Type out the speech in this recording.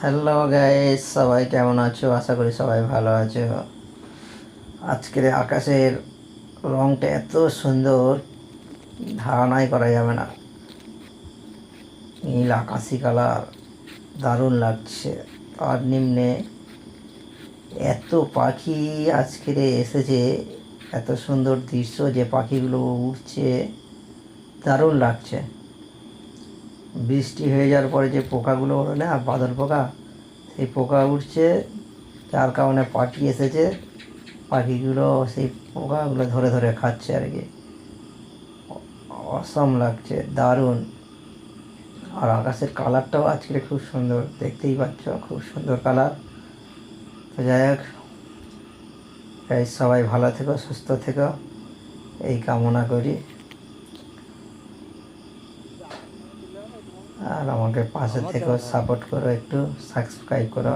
Hello guys, সবাই কেমন আছো? আশা করি সবাই ভালো আছো। আজকের আকাশের রংটা এত সুন্দর, ধারণাই করা যাবে না। নীল আকাশি কালার, দারুণ লাগছে। তার নিম্নে এত পাখি আজকের এসেছে, এত সুন্দর দৃশ্য যে পাখিগুলো উড়ছে, দারুণ লাগছে। বৃষ্টি হয়ে যাওয়ার পরে যে পোকাগুলো ওঠে না, বাদল পোকা, সেই পোকা উঠছে, যার কারণে পাখি এসেছে। পাখিগুলো সেই পোকাগুলো ধরে ধরে খাচ্ছে আর কি। অসম লাগছে, দারুণ। আর আকাশের কালারটাও আজকে খুব সুন্দর, দেখতেই পাচ্ছ, খুব সুন্দর কালার। তো যাই হোক, সবাই ভালো থেকো, সুস্থ থেকো, এই কামনা করি। আর আমাকে পাশে থেকো, সাপোর্ট করো, একটু সাবস্ক্রাইব করো।